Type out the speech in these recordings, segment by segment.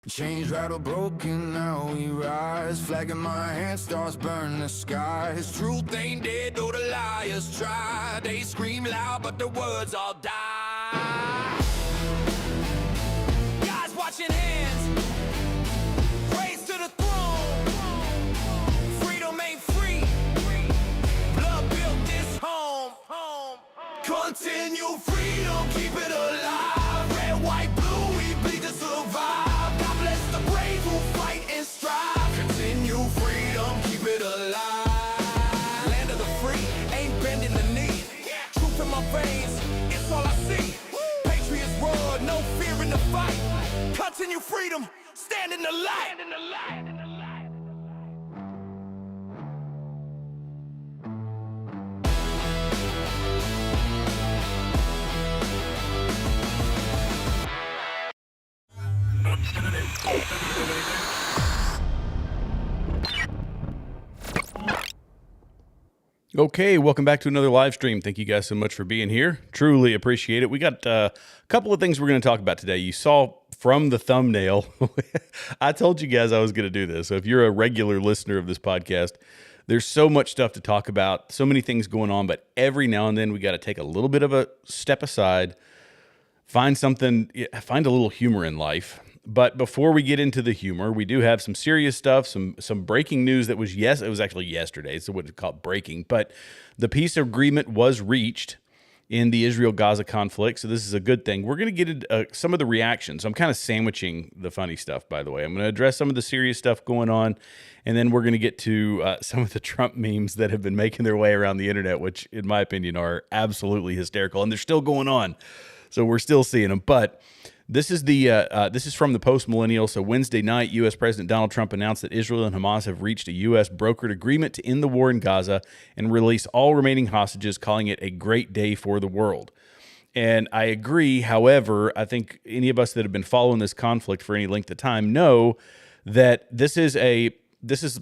Chains rattle broken, now we rise. Flag in my hand starts burning the skies. Truth ain't dead, though the liars try. They scream loud, but the words all die. Guys watching hands, praise to the throne. Freedom ain't free, blood built this home. Continue freedom, keep it alive. Red, white, blue, we bleed to survive. Continue freedom, keep it alive. Land of the free, ain't bending the knee. Truth in my veins, it's all I see. Patriots roar, no fear in the fight. Continue freedom, stand in the light. Okay, welcome back to another live stream. Thank you guys so much for being here. Truly appreciate it. We got a couple of things we're going to talk about today. You saw from the thumbnail, I told you guys I was going to do this. So if you're a regular listener of this podcast, there's so much stuff to talk about, so many things going on, but every now and then we got to take a little bit of a step aside, find a little humor in life. But before we get into the humor, we do have some serious stuff, some breaking news that was, it was actually yesterday, so what it's called breaking, but the peace agreement was reached in the Israel-Gaza conflict, so this is a good thing. We're going to get into some of the reactions. I'm kind of sandwiching the funny stuff, by the way. I'm going to address some of the serious stuff going on, and then we're going to get to some of the Trump memes that have been making their way around the internet, which, in my opinion, are absolutely hysterical, and they're still going on, so we're still seeing them, but this is from the Post Millennial. So Wednesday night, U.S. President Donald Trump announced that Israel and Hamas have reached a U.S. brokered agreement to end the war in Gaza and release all remaining hostages, calling it a great day for the world. And I agree. However, I think any of us that have been following this conflict for any length of time know that this is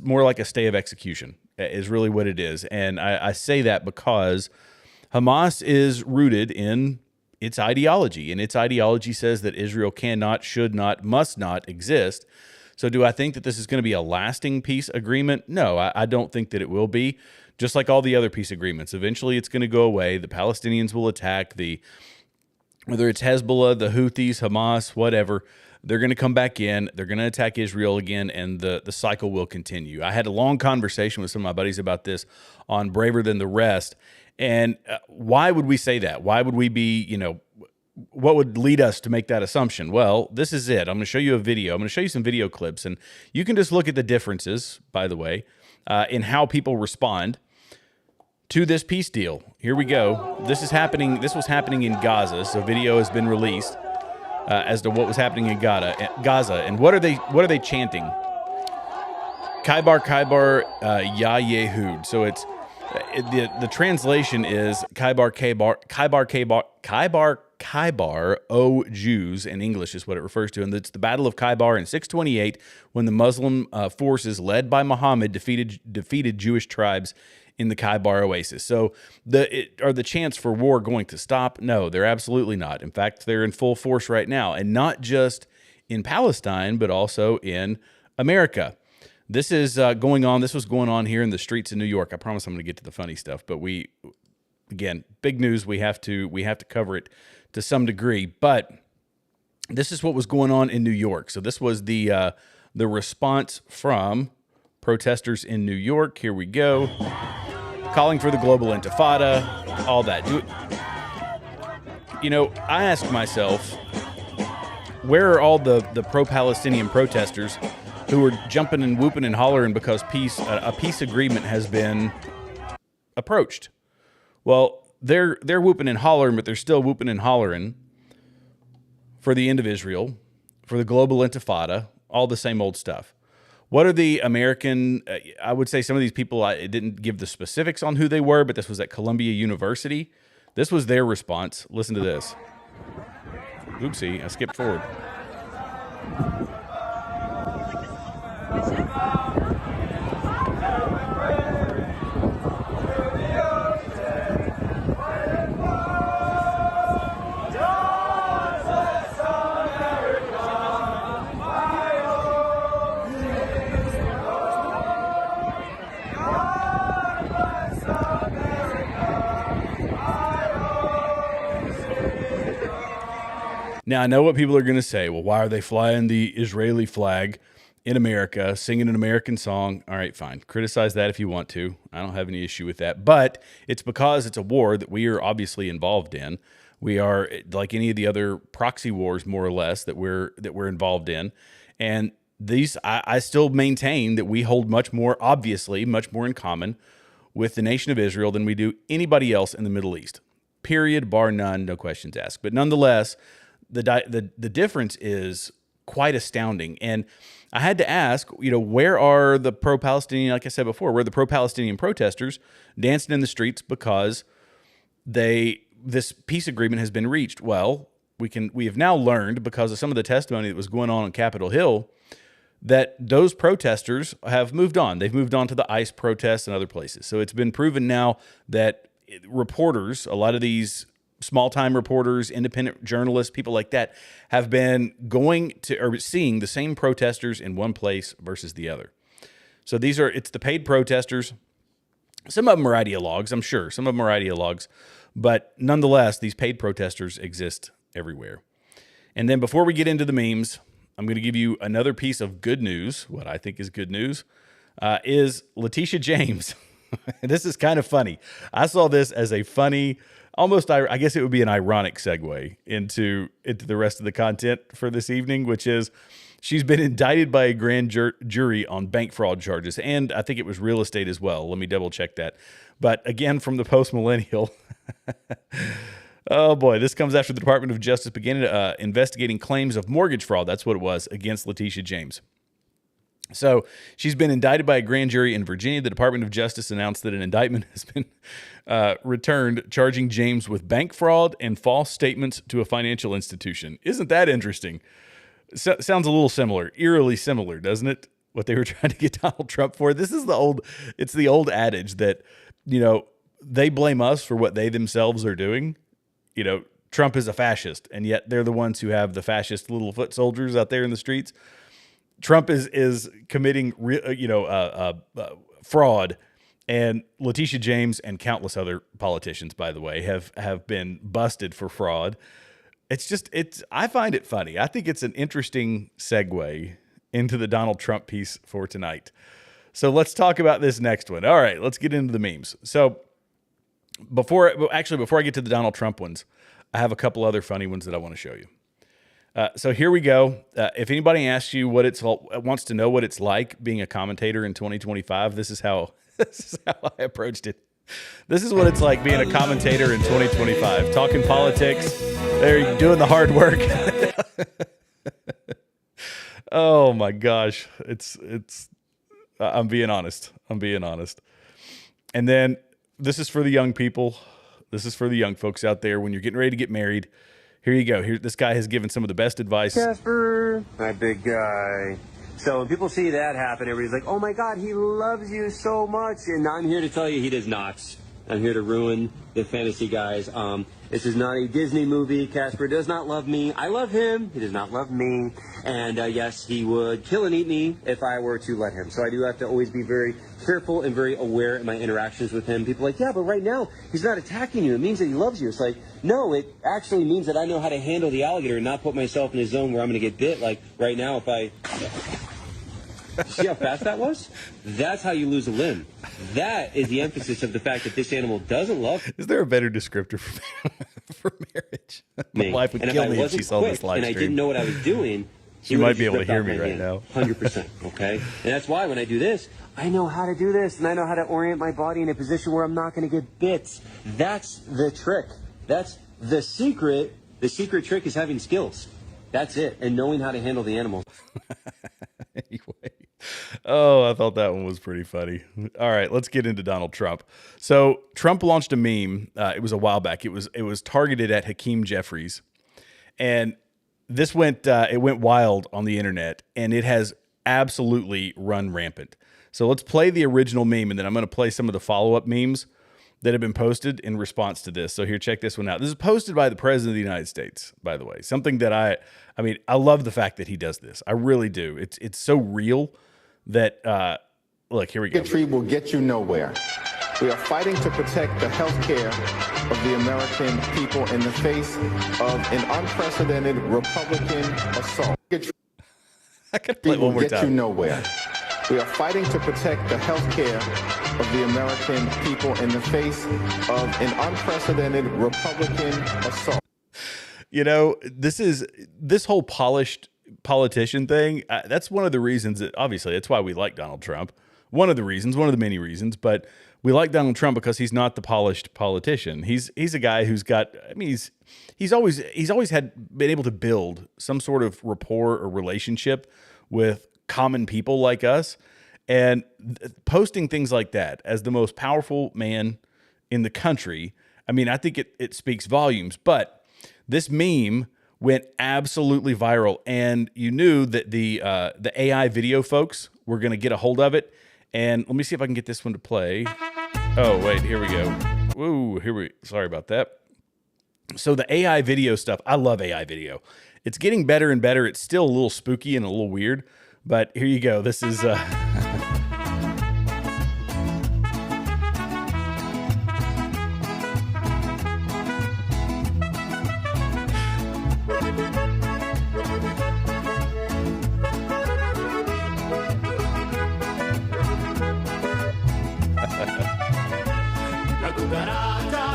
more like a stay of execution is really what it is. And I say that because Hamas is rooted in its ideology, and its ideology says that Israel cannot, should not, must not exist. So do I think that this is going to be a lasting peace agreement? No, I don't think that it will be. Just like all the other peace agreements, eventually it's going to go away. The Palestinians will attack whether it's Hezbollah, the Houthis, Hamas, whatever, they're going to come back in, they're going to attack Israel again, and the cycle will continue. I had a long conversation with some of my buddies about this on Braver Than the Rest. And why would we say that? Why would we be, what would lead us to make that assumption? Well, this is it. I'm going to show you a video. I'm going to show you some video clips, and you can just look at the differences, by the way, in how people respond to this peace deal. Here we go. This was happening in Gaza, so video has been released as to what was happening in Gaza. And what are they chanting? Kaibar, Ya Yehud. So it's the translation is Kaibar, O Jews in English is what it refers to. And it's the Battle of Kaibar in 628 when the Muslim forces led by Muhammad defeated Jewish tribes in the Kaibar Oasis. So are the chants for war going to stop? No, they're absolutely not. In fact, they're in full force right now, and not just in Palestine, but also in America. This is going on. This was going on here in the streets of New York. I promise I'm going to get to the funny stuff, but again, big news. We have to cover it to some degree. But this is what was going on in New York. So this was the response from protesters in New York. Here we go. Calling for the global intifada, all that. I ask myself, where are all the pro-Palestinian protesters who are jumping and whooping and hollering because a peace agreement has been approached? Well, they're whooping and hollering, but they're still whooping and hollering for the end of Israel, for the global intifada, all the same old stuff. What are the American, I would say some of these people, I didn't give the specifics on who they were, but this was at Columbia University. This was their response. Listen to this. Oopsie, I skipped forward. Now, I know what people are going to say. Well, why are they flying the Israeli flag in America, singing an American song? All right, fine. Criticize that if you want to. I don't have any issue with that. But it's because it's a war that we are obviously involved in. We are like any of the other proxy wars, more or less, that we're involved in. And these, I still maintain that we hold much more in common with the nation of Israel than we do anybody else in the Middle East. Period, bar none, no questions asked. But nonetheless, the difference is quite astounding. And I had to ask, where are the pro-Palestinian, like I said before, where are the pro-Palestinian protesters dancing in the streets because this peace agreement has been reached? Well, we have now learned, because of some of the testimony that was going on Capitol Hill, that those protesters have moved on. They've moved on to the ICE protests and other places. So it's been proven now that reporters, a lot of these small-time reporters, independent journalists, people like that, have been going to or seeing the same protesters in one place versus the other. So it's the paid protesters. Some of them are ideologues, I'm sure. Some of them are ideologues. But nonetheless, these paid protesters exist everywhere. And then before we get into the memes, I'm going to give you another piece of good news. What I think is good news is Leticia James. This is kind of funny. I saw this as a funny, almost, I guess it would be an ironic segue into the rest of the content for this evening, which is she's been indicted by a grand jury on bank fraud charges. And I think it was real estate as well. Let me double check that. But again, from the Post Millennial. Oh boy, this comes after the Department of Justice began investigating claims of mortgage fraud. That's what it was, against Leticia James. So she's been indicted by a grand jury in Virginia. The Department of Justice announced that an indictment has been returned, charging James with bank fraud and false statements to a financial institution. Isn't that interesting? Sounds a little similar, eerily similar, doesn't it? What they were trying to get Donald Trump for. This is it's the old adage that, they blame us for what they themselves are doing. Trump is a fascist, and yet they're the ones who have the fascist little foot soldiers out there in the streets. Trump is committing, fraud, and Leticia James and countless other politicians, by the way, have been busted for fraud. I find it funny. I think it's an interesting segue into the Donald Trump piece for tonight. So let's talk about this next one. All right, let's get into the memes. So before I get to the Donald Trump ones, I have a couple other funny ones that I want to show you. So here we go. If anybody asks you wants to know what it's like being a commentator in 2025, this is how I approached it. This is what it's like being a commentator in 2025, talking politics. They're doing the hard work. Oh my gosh, I'm being honest. And then this is for the young people. This is for the young folks out there. When you're getting ready to get married, here you go. This guy has given some of the best advice. Casper, my big guy. So when people see that happen, everybody's like, oh my God, he loves you so much. And I'm here to tell you he does not. I'm here to ruin the fantasy guys. This is not a Disney movie. Casper does not love me. I love him. He does not love me. And yes, he would kill and eat me if I were to let him. So I do have to always be very careful and very aware in my interactions with him. People are like, yeah, but right now he's not attacking you. It means that he loves you. It's like, no, it actually means that I know how to handle the alligator and not put myself in a zone where I'm going to get bit. Like right now, if I... See how fast that was? That's how you lose a limb. That is the emphasis of the fact that this animal doesn't love. Is there a better descriptor for marriage? My wife would kill me if she saw this live stream. And I didn't know what I was doing. She might be able to hear me right now. 100%. Okay? And that's why when I do this, I know how to do this, and I know how to orient my body in a position where I'm not going to get bits. That's the trick. That's the secret. The secret trick is having skills. That's it. And knowing how to handle the animals. Anyway. Oh, I thought that one was pretty funny. All right, let's get into Donald Trump. So Trump launched a meme. It was a while back. It was targeted at Hakeem Jeffries, and this went wild on the internet, and it has absolutely run rampant. So let's play the original meme, and then I'm going to play some of the follow-up memes that have been posted in response to this. So here, check this one out. This is posted by the President of the United States, by the way. Something that I love the fact that he does this. I really do. It's so real that, look, here we go. Bigotry will get you nowhere. We are fighting to protect the health care of the American people in the face of an unprecedented Republican assault. I gotta play it one more Get you time. nowhere. We are fighting to protect the health care of the American people in the face of an unprecedented Republican assault. You know, this whole polished politician thing. That's one of the reasons that obviously that's why we like Donald Trump. One of the reasons, one of the many reasons, but we like Donald Trump because he's not the polished politician. He's a guy who's got. I mean, he's always been able to build some sort of rapport or relationship with common people like us, and posting things like that as the most powerful man in the country. I mean, I think it speaks volumes. But this meme went absolutely viral, and you knew that the AI video folks were going to get a hold of it. And let me see if I can get this one to play. Oh, wait, here we go. Woo, sorry about that. So the AI video stuff, I love AI video. It's getting better and better. It's still a little spooky and a little weird, but here you go. This is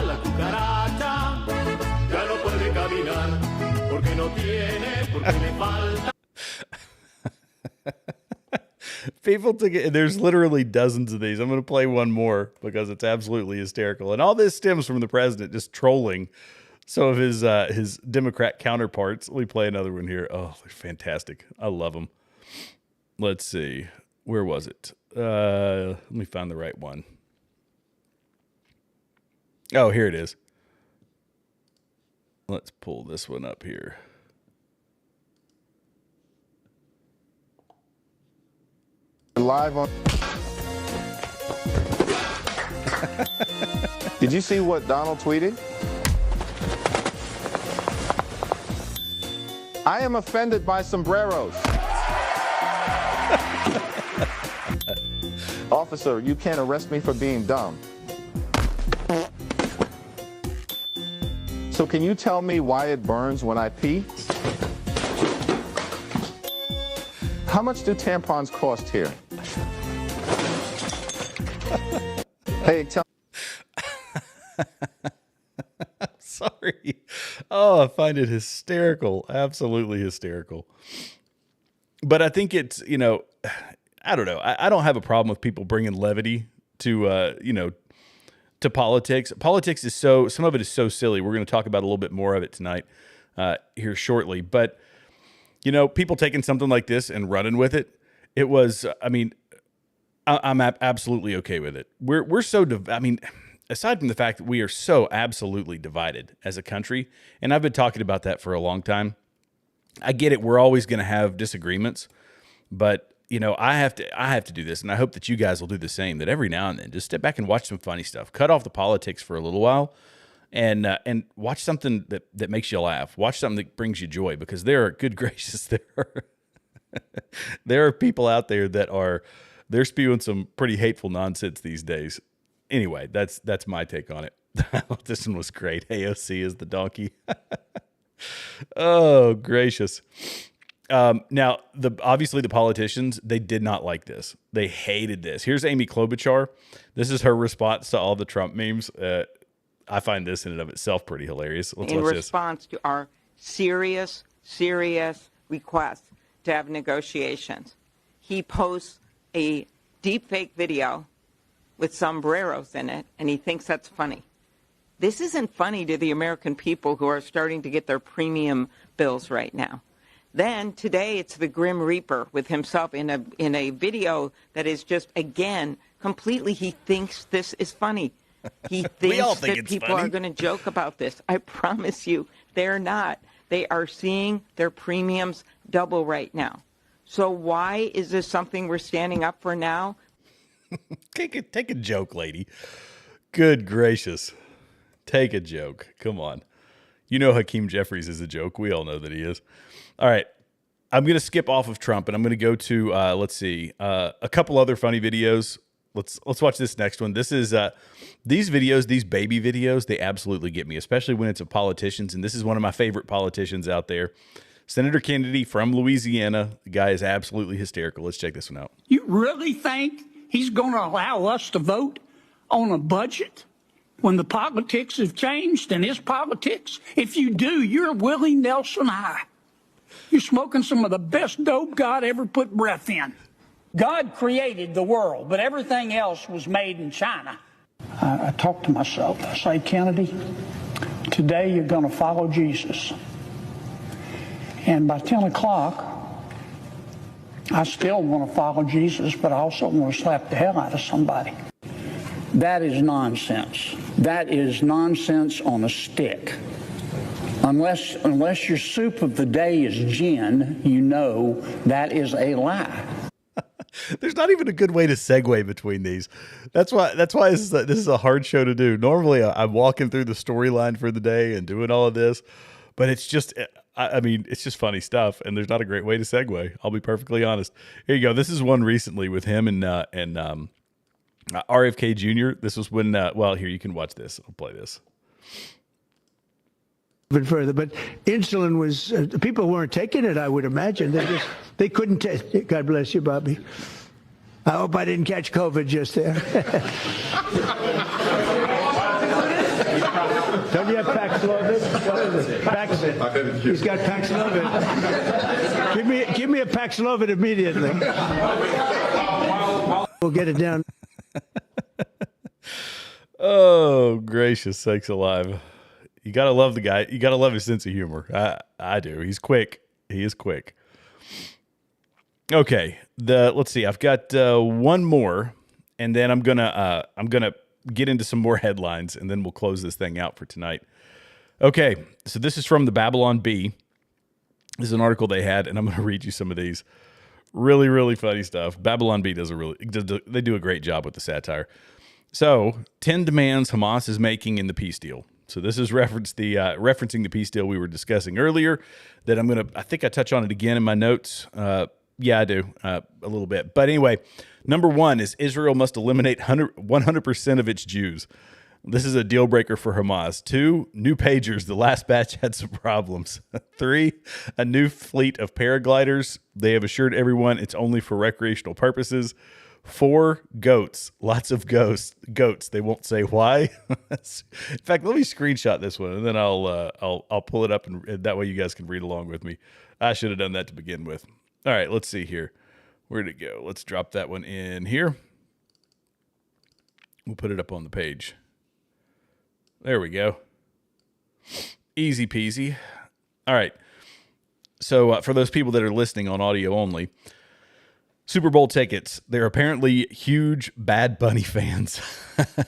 La cucaracha, ya no puede caminar, porque no tiene, porque le falta. people took it. There's literally dozens of these. I'm going to play one more because it's absolutely hysterical. And all this stems from the president just trolling some of his Democrat counterparts. Let me play another one here. Oh, they're fantastic. I love them. Let's see. Where was it? Let me find the right one. Oh, here it is. Let's pull this one up here. Live on. Did you see what Donald tweeted? I am offended by sombreros. Officer, you can't arrest me for being dumb. So can you tell me why it burns when I pee? How much do tampons cost here? Hey, tell. Sorry. Oh, I find it hysterical. Absolutely hysterical. But I think it's, I don't know. I don't have a problem with people bringing levity to, to politics. Politics is some of it is so silly. We're going to talk about a little bit more of it tonight here shortly. But, people taking something like this and running with it, it was, I'm absolutely okay with it. We're so, aside from the fact that we are so absolutely divided as a country, and I've been talking about that for a long time. I get it. We're always going to have disagreements, but I have to do this, and I hope that you guys will do the same. That every now and then, just step back and watch some funny stuff. Cut off the politics for a little while, and watch something that makes you laugh. Watch something that brings you joy, because there are, good gracious, there are people out there they're spewing some pretty hateful nonsense these days. Anyway, that's my take on it. This one was great. AOC is the donkey. Oh, gracious. Now, obviously the politicians, they did not like this. They hated this. Here's Amy Klobuchar. This is her response to all the Trump memes. I find this in and of itself pretty hilarious. Let's watch this. In response to our serious request to have negotiations, he posts a deepfake video with sombreros in it, and he thinks that's funny. This isn't funny to the American people who are starting to get their premium bills right now. Then today it's the Grim Reaper with himself in a video that is just, again, completely, he thinks this is funny. He thinks that people are going to joke about this. I promise you, they're not. They are seeing their premiums double right now. So why is this something we're standing up for now? Take a joke, lady. Good gracious. Take a joke. Come on. Hakeem Jeffries is a joke. We all know that he is. All right. I'm going to skip off of Trump, and I'm going to go to, let's see, a couple other funny videos. let's watch this next one. This is these videos, these baby videos, they absolutely get me, especially when it's of politicians. And this is one of my favorite politicians out there, Senator Kennedy from Louisiana. The guy is absolutely hysterical. Let's check this one out. You really think he's going to allow us to vote on a budget when the politics have changed and his politics? If you do, you're Willie Nelson high. You're smoking some of the best dope God ever put breath in. God created the world, but everything else was made in China. I talk to myself. I say, Kennedy, today you're going to follow Jesus. And by 10 o'clock, I still want to follow Jesus, but I also want to slap the hell out of somebody. That is nonsense. That is nonsense on a stick. Unless your soup of the day is gin, you know that is a lie. There's not even a good way to segue between these. That's why this is a hard show to do. Normally, I'm walking through the storyline for the day and doing all of this, but it's just, I mean, it's just funny stuff, and there's not a great way to segue. I'll be perfectly honest. Here you go. This is one recently with him and RFK Jr. This was when, well, here, you can watch this. I'll play this. Bit further, but insulin was people weren't taking it. I would imagine they couldn't take it. God bless you, Bobby. I hope I didn't catch COVID just there. Don't you have Paxlovid? What is it? Paxlovid. He's got Paxlovid. Give me a Paxlovid immediately. We'll get it down. Oh, gracious sakes alive. You got to love the guy. You got to love his sense of humor. I do. He's quick. He is quick. Okay. Let's see. I've got one more, and then I'm gonna get into some more headlines, and then we'll close this thing out for tonight. Okay. So this is from the Babylon Bee. This is an article they had, and I'm going to read you some of these. Really, really funny stuff. Babylon Bee they do a great job with the satire. So, 10 demands Hamas is making in the peace deal. So this is referencing the peace deal we were discussing earlier. That I think I touch on it again in my notes. Yeah, I do a little bit. But anyway, number one is Israel must eliminate 100% of its Jews. This is a deal breaker for Hamas. 2, new pagers. The last batch had some problems. 3, a new fleet of paragliders. They have assured everyone it's only for recreational purposes. 4, goats. Lots of goats. They won't say why. In fact, let me screenshot this one, and then I'll pull it up, and that way you guys can read along with me. I should have done that to begin with. All right, let's see here. Where'd it go? Let's drop that one in here. We'll put it up on the page. There we go. Easy peasy. All right. So for those people that are listening on audio only, Super Bowl tickets. They're apparently huge Bad Bunny fans.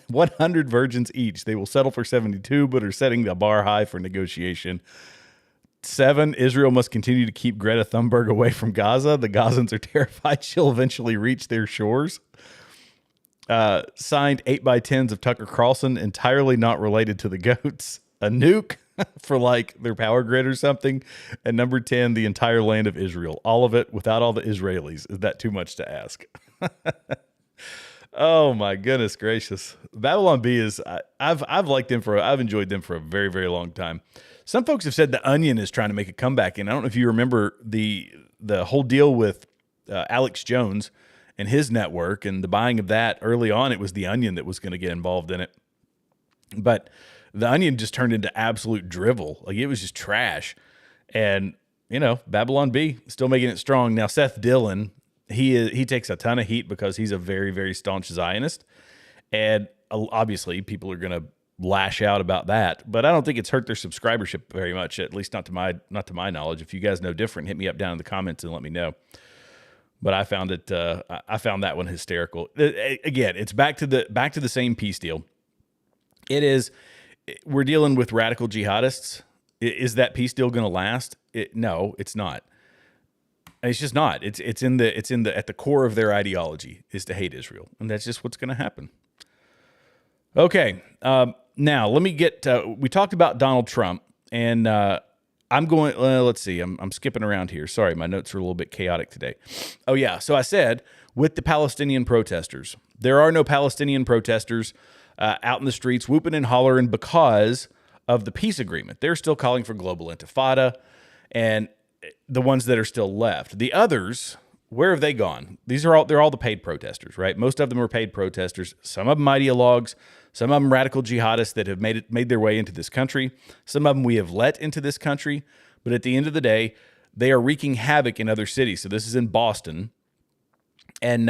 100 virgins each. They will settle for 72, but are setting the bar high for negotiation. 7, Israel must continue to keep Greta Thunberg away from Gaza. The Gazans are terrified she'll eventually reach their shores. Signed 8x10s of Tucker Carlson, entirely not related to the goats. A nuke for like their power grid or something. And number 10, the entire land of Israel. All of it without all the Israelis. Is that too much to ask? Oh my goodness gracious. Babylon Bee is, I've liked them I've enjoyed them for a very, very long time. Some folks have said The Onion is trying to make a comeback. And I don't know if you remember the whole deal with Alex Jones and his network and the buying of that early on. It was The Onion that was going to get involved in it. But The Onion just turned into absolute drivel. Like, it was just trash. And, Babylon Bee still making it strong. Now, Seth Dillon, he takes a ton of heat because he's a very, very staunch Zionist. And obviously people are going to lash out about that. But I don't think it's hurt their subscribership very much, at least not to my knowledge. If you guys know different, hit me up down in the comments and let me know. But I found that one hysterical. Again, it's back to the same peace deal. It is. We're dealing with radical jihadists. Is that peace deal going to last? No, it's not. It's just not. It's at the core of their ideology is to hate Israel, and that's just what's going to happen. Okay, now let me get. We talked about Donald Trump, and I'm going, let's see, I'm skipping around here. Sorry, my notes are a little bit chaotic today. Oh, yeah. So I said, with the Palestinian protesters, there are no Palestinian protesters out in the streets whooping and hollering because of the peace agreement. They're still calling for global intifada, and the ones that are still left. The others, where have they gone? They're all the paid protesters, right? Most of them are paid protesters. Some of them ideologues, some of them radical jihadists that have made their way into this country. Some of them we have let into this country. But at the end of the day, they are wreaking havoc in other cities. So this is in Boston. And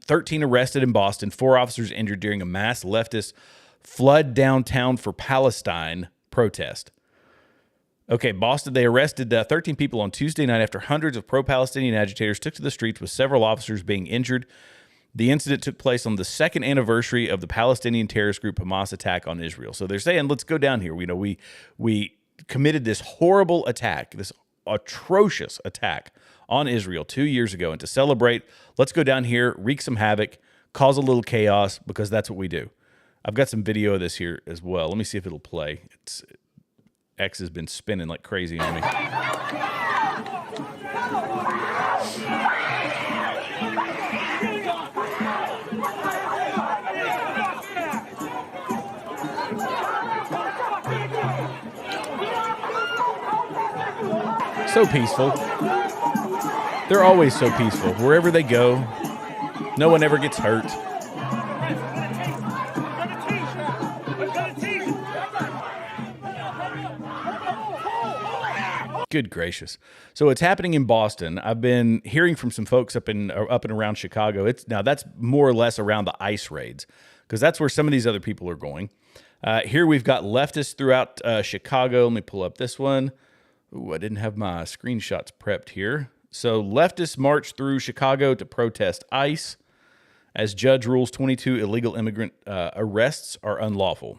13 arrested in Boston, 4 officers injured during a mass leftist flood downtown for Palestine protest. Okay, Boston, they arrested 13 people on Tuesday night after hundreds of pro-Palestinian agitators took to the streets with several officers being injured. The incident took place on the second anniversary of the Palestinian terrorist group Hamas attack on Israel. So they're saying, let's go down here. We committed this horrible attack, this atrocious attack on Israel 2 years ago. And to celebrate, let's go down here, wreak some havoc, cause a little chaos, because that's what we do. I've got some video of this here as well. Let me see if it'll play. X has been spinning like crazy on me. So peaceful. They're always so peaceful. Wherever they go, no one ever gets hurt. Good gracious. So it's happening in Boston. I've been hearing from some folks up and around Chicago. Now that's more or less around the ICE raids, because that's where some of these other people are going. Here we've got leftists throughout Chicago. Let me pull up this one. Ooh, I didn't have my screenshots prepped here. So leftists march through Chicago to protest ICE as judge rules 22 illegal immigrant arrests are unlawful.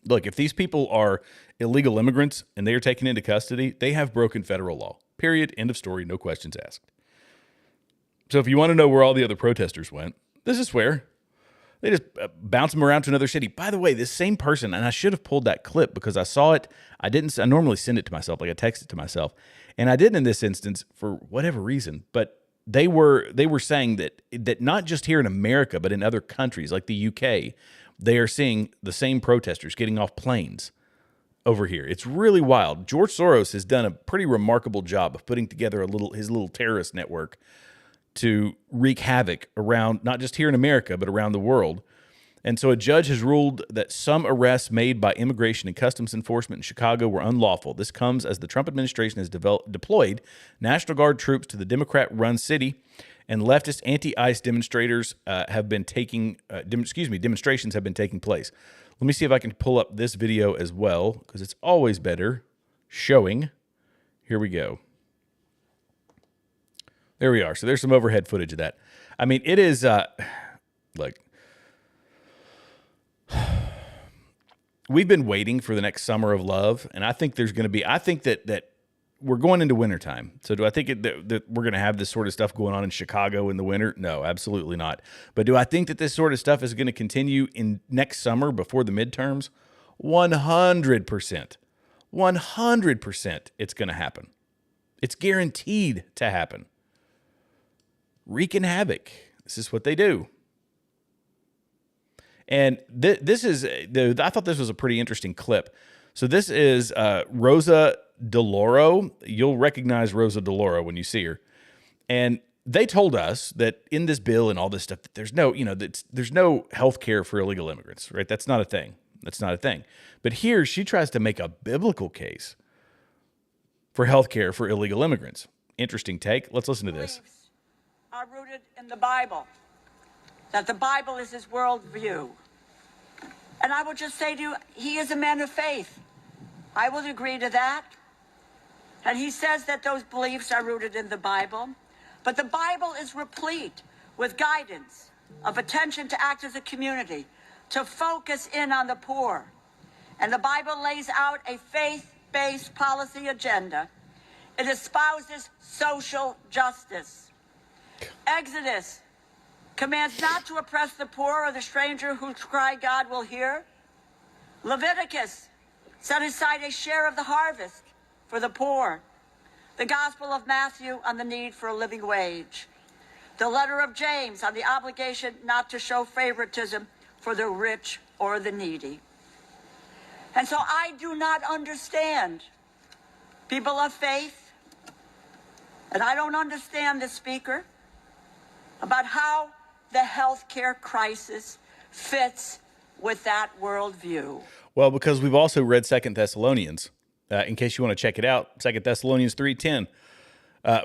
Look, if these people are illegal immigrants and they are taken into custody, they have broken federal law. Period. End of story. No questions asked. So if you want to know where all the other protesters went, this is where they just bounce them around to another city. By the way, this same person, and I should have pulled that clip because I saw it. I normally send it to myself, like I text it to myself. And I didn't in this instance for whatever reason, but they were saying that not just here in America, but in other countries like the UK, they are seeing the same protesters getting off planes over here. It's really wild. George Soros has done a pretty remarkable job of putting together his little terrorist network to wreak havoc around, not just here in America, but around the world. And so a judge has ruled that some arrests made by Immigration and Customs Enforcement in Chicago were unlawful. This comes as the Trump administration has deployed National Guard troops to the Democrat-run city, and leftist anti-ICE demonstrations have been taking place. Let me see if I can pull up this video as well, because it's always better showing. Here we go. There we are. So there's some overhead footage of that. I mean, it is, look, we've been waiting for the next summer of love, and I think there's going to be, I think that we're going into wintertime. So do I think that we're going to have this sort of stuff going on in Chicago in the winter? No, absolutely not. But do I think that this sort of stuff is going to continue in next summer before the midterms? 100%. 100% it's going to happen. It's guaranteed to happen. Wreaking havoc. This is what they do. And this is, I thought this was a pretty interesting clip. So this is Rosa DeLauro. You'll recognize Rosa DeLauro when you see her. And they told us that in this bill and all this stuff, that there's no health care for illegal immigrants, right? That's not a thing. That's not a thing. But here she tries to make a biblical case for health care for illegal immigrants. Interesting take. Let's listen to this. Are rooted in the Bible, that the Bible is his worldview. And I will just say to you, he is a man of faith. I will agree to that. And he says that those beliefs are rooted in the Bible. But the Bible is replete with guidance of attention to act as a community, to focus in on the poor. And the Bible lays out a faith-based policy agenda. It espouses social justice. Exodus commands not to oppress the poor or the stranger whose cry God will hear. Leviticus set aside a share of the harvest for the poor, the Gospel of Matthew on the need for a living wage, the letter of James on the obligation not to show favoritism for the rich or the needy. And so I do not understand people of faith, and I don't understand the speaker about how the healthcare crisis fits with that worldview. Well, because we've also read 2 Thessalonians. In case you want to check it out, 2 Thessalonians 3:10.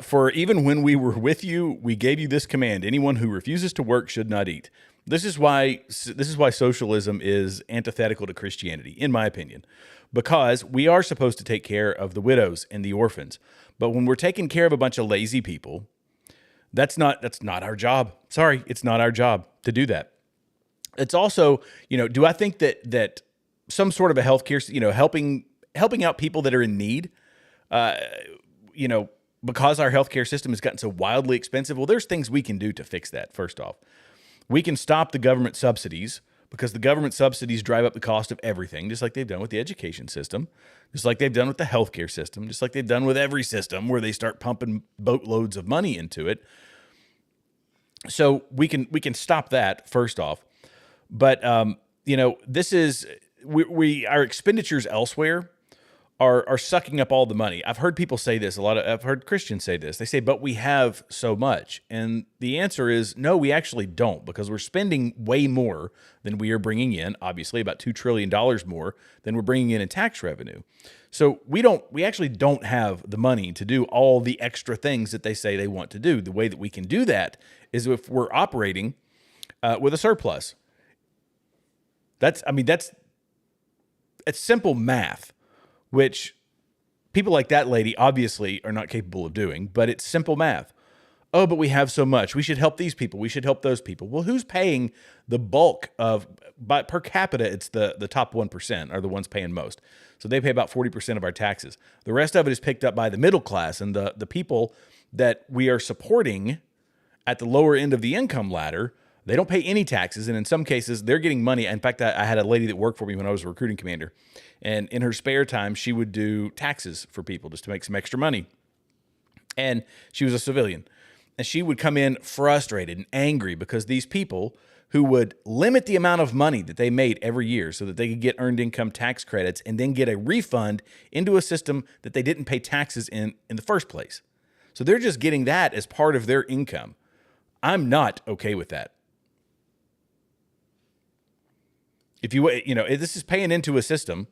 For even when we were with you, we gave you this command: anyone who refuses to work should not eat. This is why socialism is antithetical to Christianity, in my opinion, because we are supposed to take care of the widows and the orphans. But when we're taking care of a bunch of lazy people, that's not our job. Sorry, it's not our job to do that. It's also, do I think that some sort of a healthcare, helping out people that are in need, because our healthcare system has gotten so wildly expensive? Well, there's things we can do to fix that. First off, we can stop the government subsidies, because the government subsidies drive up the cost of everything, just like they've done with the education system, just like they've done with the healthcare system, just like they've done with every system where they start pumping boatloads of money into it. So we can stop that first off. But this is our expenditures elsewhere are sucking up all the money. I've heard people say this I've heard Christians say this. They say, but we have so much. And the answer is no, we actually don't, because we're spending way more than we are bringing in, obviously about $2 trillion more than we're bringing in tax revenue. So we actually don't have the money to do all the extra things that they say they want to do. The way that we can do that is if we're operating with a surplus. That's simple math, which people like that lady obviously are not capable of doing, but it's simple math. Oh, but we have so much. We should help these people. We should help those people. Well, who's paying the bulk of, per capita, it's the top 1% are the ones paying most. So they pay about 40% of our taxes. The rest of it is picked up by the middle class and the people that we are supporting at the lower end of the income ladder. They don't pay any taxes, and in some cases, they're getting money. In fact, I had a lady that worked for me when I was a recruiting commander, and in her spare time, she would do taxes for people just to make some extra money. And she was a civilian, and she would come in frustrated and angry because these people who would limit the amount of money that they made every year so that they could get earned income tax credits and then get a refund into a system that they didn't pay taxes in the first place. So they're just getting that as part of their income. I'm not okay with that. If this is paying into a system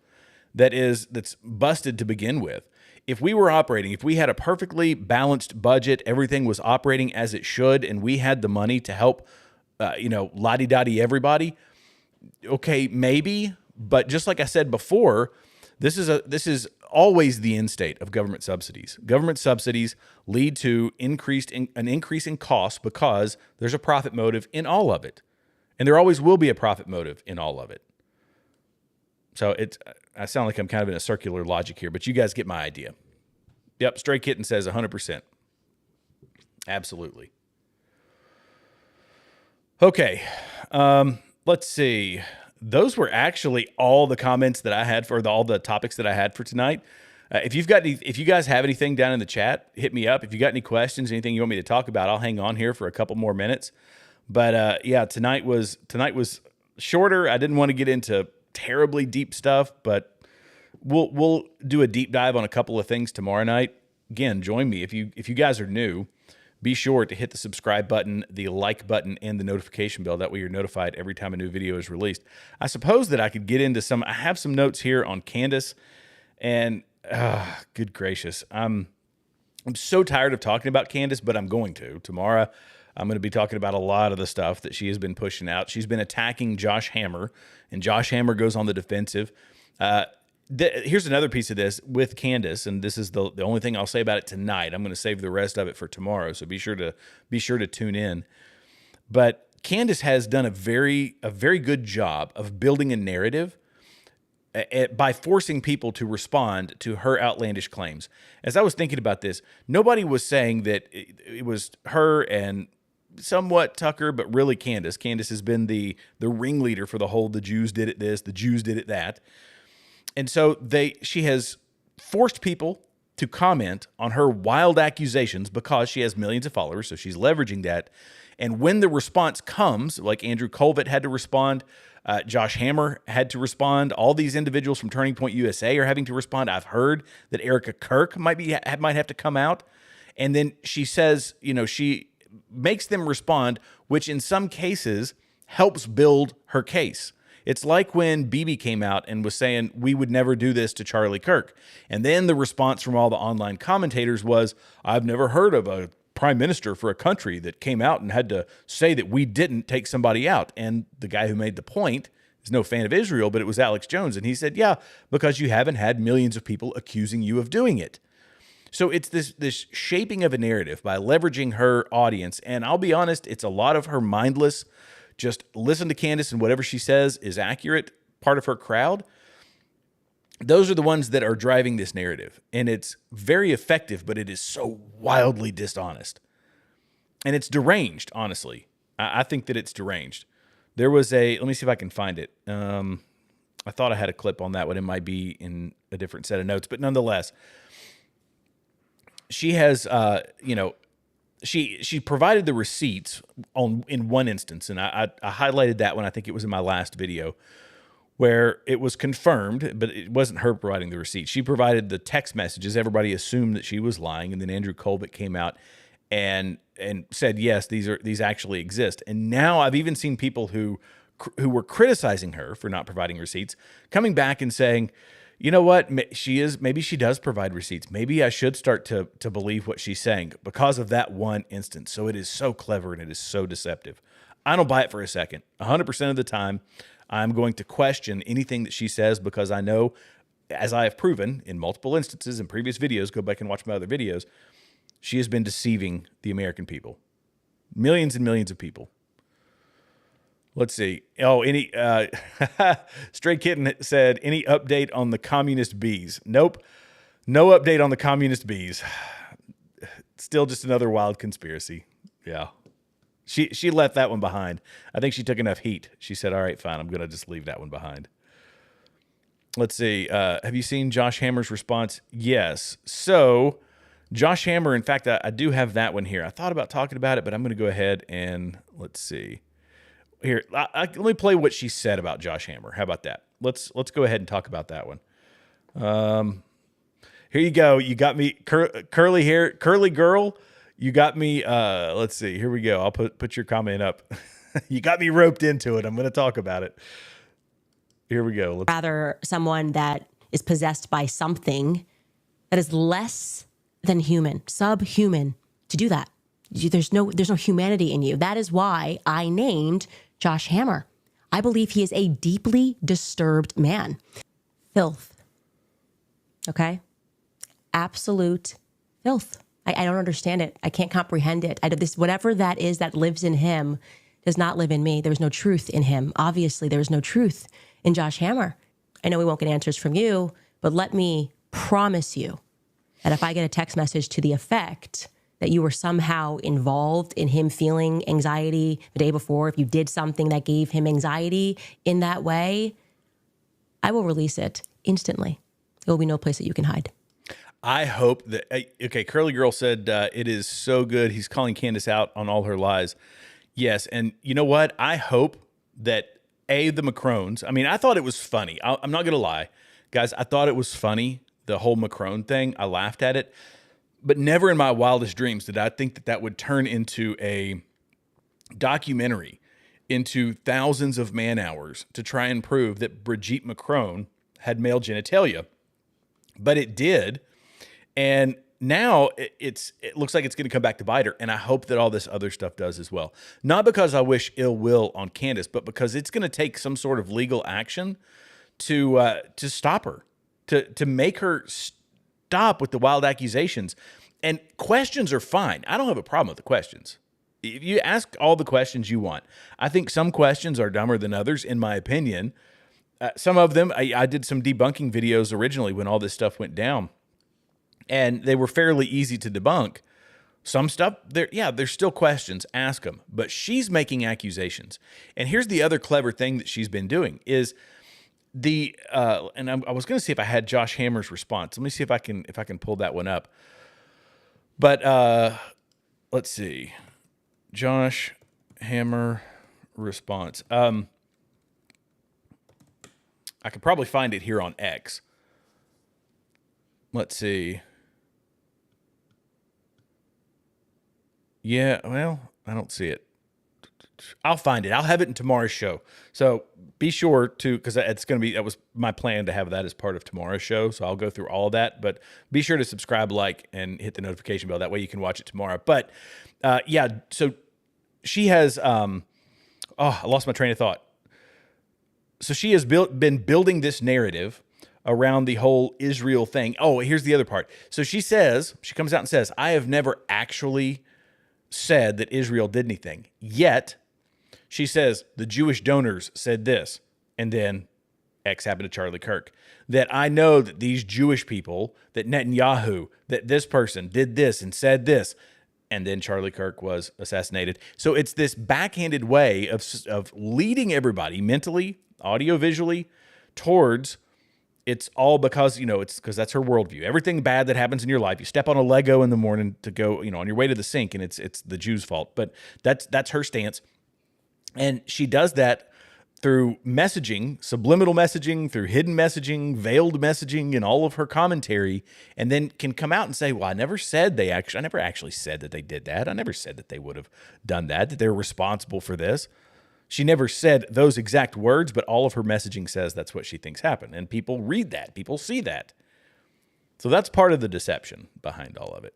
that's busted to begin with. If we were operating, if we had a perfectly balanced budget, everything was operating as it should, and we had the money to help, la-di-da-di everybody, okay, maybe. But just like I said before, this is always the end state of government subsidies. Government subsidies lead to an increase in cost because there's a profit motive in all of it. And there always will be a profit motive in all of it. So I sound like I'm kind of in a circular logic here, but you guys get my idea. Yep, Stray Kitten says 100%. Absolutely. Okay, let's see. Those were actually all the comments that I had for all the topics that I had for tonight. If you guys have anything down in the chat, hit me up. If you got any questions, anything you want me to talk about, I'll hang on here for a couple more minutes. But tonight was shorter. I didn't want to get into terribly deep stuff, but we'll do a deep dive on a couple of things tomorrow night. Again, join me if you guys are new. Be sure to hit the subscribe button, the like button, and the notification bell. That way you're notified every time a new video is released. I suppose that I could get into I have some notes here on Candace, and good gracious, I'm so tired of talking about Candace, but I'm going to. Tomorrow, I'm going to be talking about a lot of the stuff that she has been pushing out. She's been attacking Josh Hammer, and Josh Hammer goes on the defensive. Here's another piece of this with Candace, and this is the only thing I'll say about it tonight. I'm going to save the rest of it for tomorrow, so be sure to tune in. But Candace has done a very good job of building a narrative by forcing people to respond to her outlandish claims. As I was thinking about this, nobody was saying that it was her and somewhat Tucker, but really Candace. Candace has been the ringleader for the whole the Jews did it this, the Jews did it that. And so she has forced people to comment on her wild accusations because she has millions of followers, so she's leveraging that. And when the response comes, like Andrew Colvett had to respond, Josh Hammer had to respond, all these individuals from Turning Point USA are having to respond. I've heard that Erica Kirk might have to come out. And then she says, she makes them respond, which in some cases helps build her case. It's like when Bibi came out and was saying, we would never do this to Charlie Kirk. And then the response from all the online commentators was, I've never heard of a prime minister for a country that came out and had to say that we didn't take somebody out. And the guy who made the point is no fan of Israel, but it was Alex Jones. And he said, yeah, because you haven't had millions of people accusing you of doing it. So it's this shaping of a narrative by leveraging her audience. And I'll be honest, it's a lot of her mindless, just listen to Candace and whatever she says is accurate, part of her crowd. Those are the ones that are driving this narrative. And it's very effective, but it is so wildly dishonest. And it's deranged, honestly. I think that it's deranged. There was let me see if I can find it. I thought I had a clip on that one. It might be in a different set of notes, but nonetheless, she has, she provided the receipts in one instance, and I highlighted that one. I think it was in my last video where it was confirmed, but it wasn't her providing the receipts. She provided the text messages. Everybody assumed that she was lying, and then Andrew Colvett came out and said, yes, these actually exist. And now I've even seen people who were criticizing her for not providing receipts coming back and saying, you know what, maybe she does provide receipts. Maybe I should start to believe what she's saying because of that one instance. So it is so clever and it is so deceptive. I don't buy it for a second. 100% of the time, I'm going to question anything that she says because I know, as I have proven in multiple instances in previous videos, go back and watch my other videos, she has been deceiving the American people. Millions and millions of people. Let's see. Oh, Stray Kitten said, any update on the communist bees? Nope. No update on the communist bees. Still just another wild conspiracy. Yeah. She left that one behind. I think she took enough heat. She said, all right, fine. I'm going to just leave that one behind. Let's see. Have you seen Josh Hammer's response? Yes. So Josh Hammer, in fact, I do have that one here. I thought about talking about it, but I'm going to go ahead and let's see. Here, let me play what she said about Josh Hammer. How about that? Let's go ahead and talk about that one. Here you go. You got me curly hair, curly girl. You got me. Let's see. Here we go. I'll put your comment up. You got me roped into it. I'm going to talk about it. Here we go. Rather someone that is possessed by something that is less than human, subhuman, to do that. There's no humanity in you. That is why I named Josh Hammer. I believe he is a deeply disturbed man. Filth. Okay? Absolute filth. I don't understand it. I can't comprehend it. Whatever that is that lives in him does not live in me. There's no truth in him. Obviously, there's no truth in Josh Hammer. I know we won't get answers from you, but let me promise you that if I get a text message to the effect that you were somehow involved in him feeling anxiety the day before, if you did something that gave him anxiety in that way, I will release it instantly. There will be no place that you can hide. I hope that, okay, Curly Girl said, it is so good. He's calling Candace out on all her lies. Yes, and you know what? I hope that, the Macrones, I mean, I thought it was funny. I'm not going to lie. Guys, I thought it was funny, the whole Macron thing. I laughed at it. But never in my wildest dreams did I think that would turn into a documentary, into thousands of man hours to try and prove that Brigitte Macron had male genitalia. But it did. And now it looks like it's going to come back to bite her. And I hope that all this other stuff does as well. Not because I wish ill will on Candace, but because it's going to take some sort of legal action to stop her, to make her stop with the wild accusations. And questions are fine. I don't have a problem with the questions. If you ask all the questions you want, I think some questions are dumber than others, in my opinion. Some of them, I did some debunking videos originally when all this stuff went down, and they were fairly easy to debunk. Some stuff, there's still questions. Ask them. But she's making accusations. And here's the other clever thing that she's been doing is And I was going to see if I had Josh Hammer's response. Let me see if I can pull that one up. But let's see, Josh Hammer response. I could probably find it here on X. Let's see. Yeah, well, I don't see it. I'll find it. I'll have it in tomorrow's show. So be sure to, because that was my plan to have that as part of tomorrow's show. So I'll go through all of that, but be sure to subscribe, like, and hit the notification bell. That way you can watch it tomorrow. But yeah, so she has, I lost my train of thought. So she has been building this narrative around the whole Israel thing. Oh, here's the other part. So she comes out and says, I have never actually said that Israel did anything. Yet, she says, the Jewish donors said this, and then X happened to Charlie Kirk. That I know that these Jewish people, that Netanyahu, that this person did this and said this, and then Charlie Kirk was assassinated. So it's this backhanded way of leading everybody mentally, audio-visually, towards it's all because, it's because that's her worldview. Everything bad that happens in your life, you step on a Lego in the morning to go, on your way to the sink, and it's the Jews' fault. But that's her stance. And she does that through messaging, subliminal messaging, through hidden messaging, veiled messaging, and all of her commentary, and then can come out and say, well, I never actually said that they did that. I never said that they would have done that they're responsible for this. She never said those exact words, but all of her messaging says that's what she thinks happened. And people read that. People see that. So that's part of the deception behind all of it.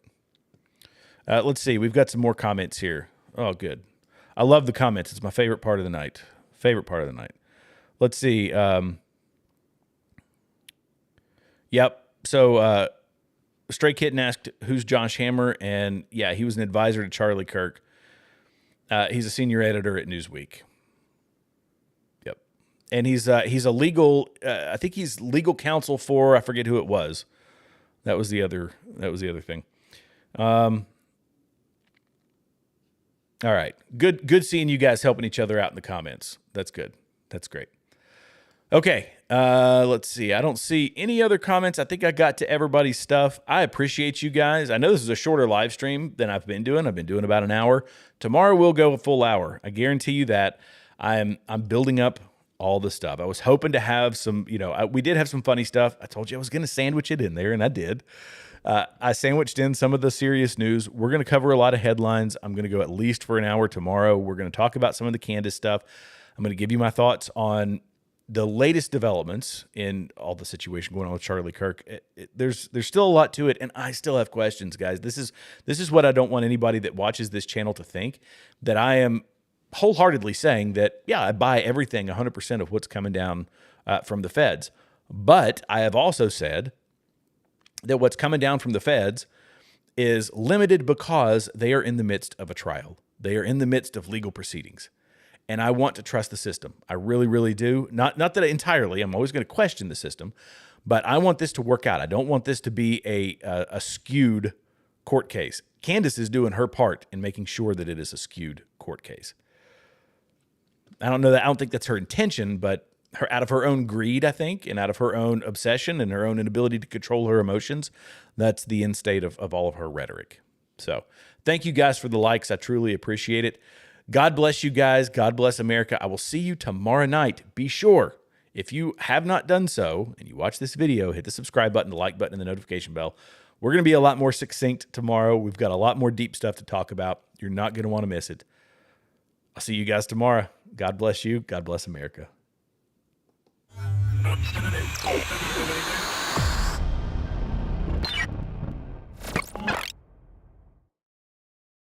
Let's see. We've got some more comments here. Oh, good. I love the comments. It's my favorite part of the night. Let's see. Yep. So Stray Kitten asked, who's Josh Hammer? And yeah, he was an advisor to Charlie Kirk. He's a senior editor at Newsweek. Yep. And he's a legal, I think he's legal counsel for, I forget who it was. That was the other thing. All right. Good seeing you guys helping each other out in the comments. That's good. That's great. Okay. Let's see. I don't see any other comments. I think I got to everybody's stuff. I appreciate you guys. I know this is a shorter live stream than I've been doing. I've been doing about an hour. Tomorrow we'll go a full hour. I guarantee you that. I'm building up all the stuff. I was hoping to have some, we did have some funny stuff. I told you I was going to sandwich it in there, and I did. I sandwiched in some of the serious news. We're going to cover a lot of headlines. I'm going to go at least for an hour tomorrow. We're going to talk about some of the Candace stuff. I'm going to give you my thoughts on the latest developments in all the situation going on with Charlie Kirk. There's still a lot to it, and I still have questions, guys. This is what I don't want anybody that watches this channel to think, that I am wholeheartedly saying that, yeah, I buy everything 100% of what's coming down from the feds. But I have also said that what's coming down from the feds is limited because they are in the midst of a trial. They are in the midst of legal proceedings. And I want to trust the system. I really, really do. Not that entirely. I'm always going to question the system. But I want this to work out. I don't want this to be a skewed court case. Candace is doing her part in making sure that it is a skewed court case. I don't think that's her intention, but out of her own greed, I think, and out of her own obsession and her own inability to control her emotions, that's the end state of all of her rhetoric. So thank you guys for the likes. I truly appreciate it. God bless you guys. God bless America. I will see you tomorrow night. Be sure, if you have not done so and you watch this video, hit the subscribe button, the like button, and the notification bell. We're going to be a lot more succinct tomorrow. We've got a lot more deep stuff to talk about. You're not going to want to miss it. I'll see you guys tomorrow. God bless you. God bless America.